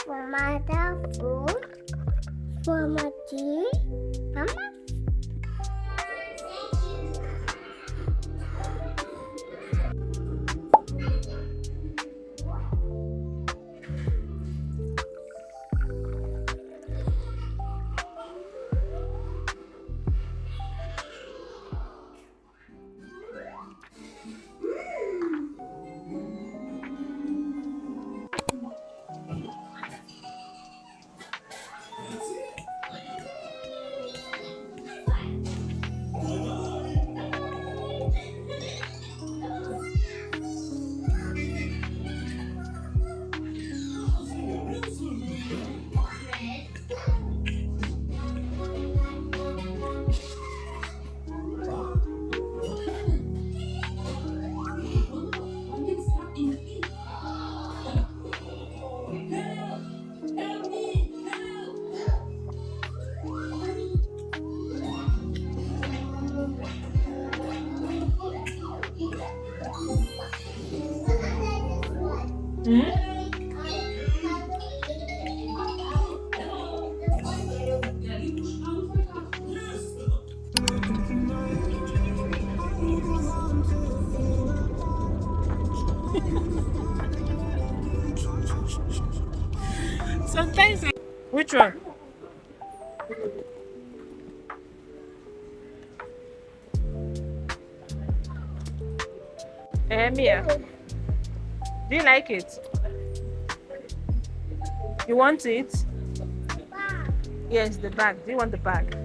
For my food, for my tea, Mama. Sometimes. Which one? Mia, do you like it? You want it? Yes, the bag. Do you want the bag?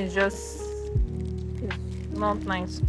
So it's not nice.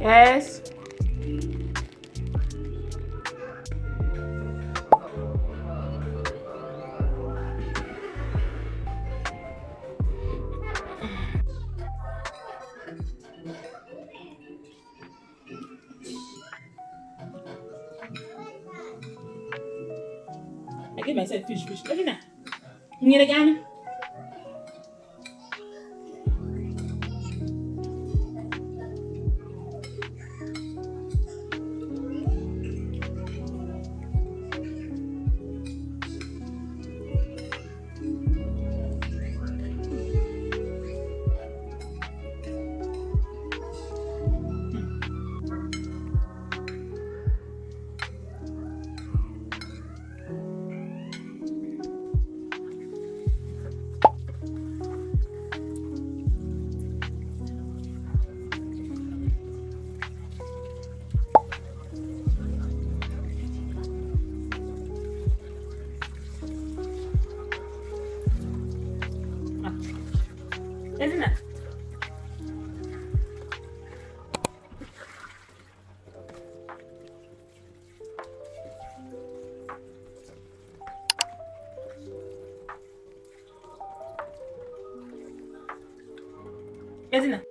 Yes. I give myself fish. Let me now. Ngiragana. Isn't it? Isn't it?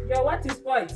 Your what is white?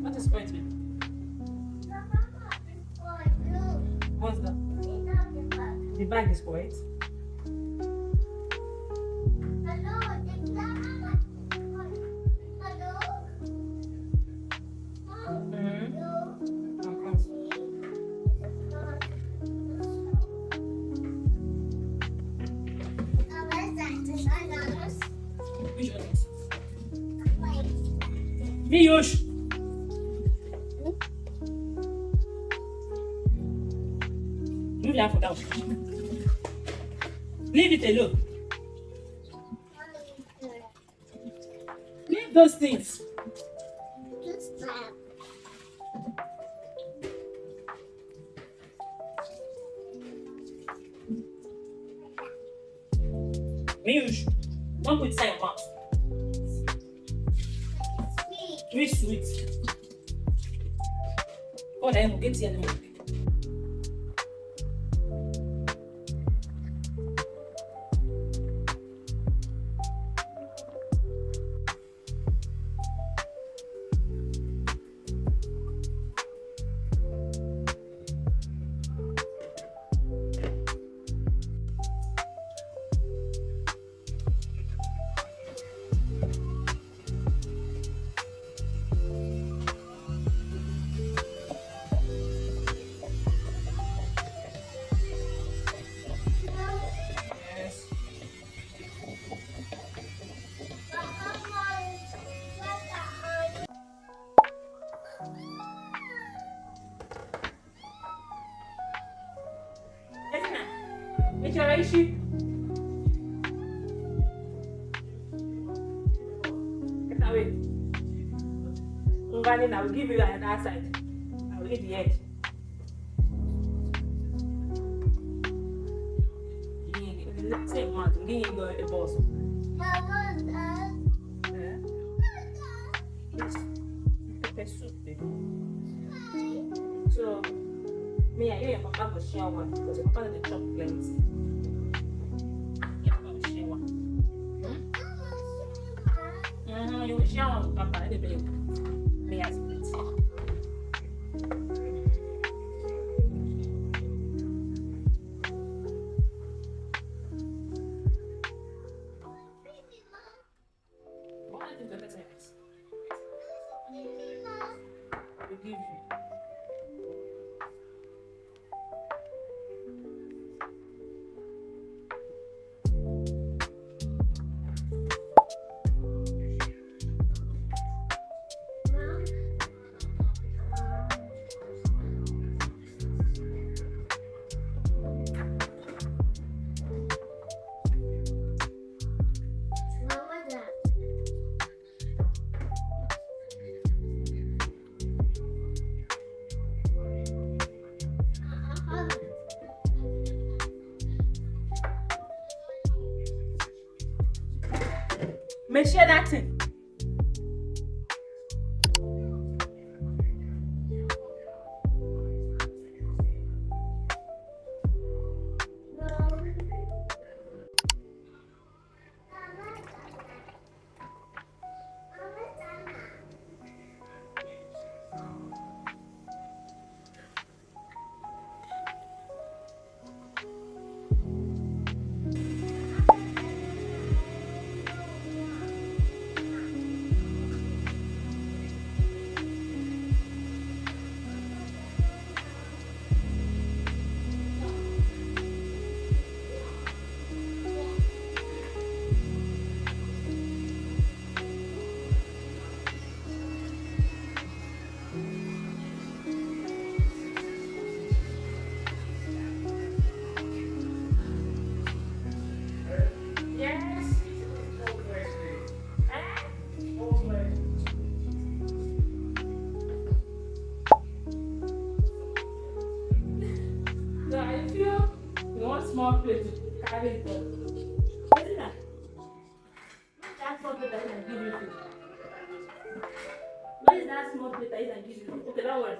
What is white, baby? What's that? The bag is white. Which one is? Miyush! Move your foot out. Leave it alone. Leave those things. Miyush, don't put inside your mouth. Very sweet. Oh, then we'll get here. Issue. Get away. Ngani, I will give you another side. I will eat the head. Same man, give you a boss. Yes. Pepper soup, baby. So, me and you and Papa will share one because your Papa doesn't chop plenty. You will share one with Papa, and the me as it. What is the better service? We give you. Make sure that thing. plate to carry it up. Isn't that? That small plate that I can give you food. Where is that small plate that I can give you food? Okay, don't worry.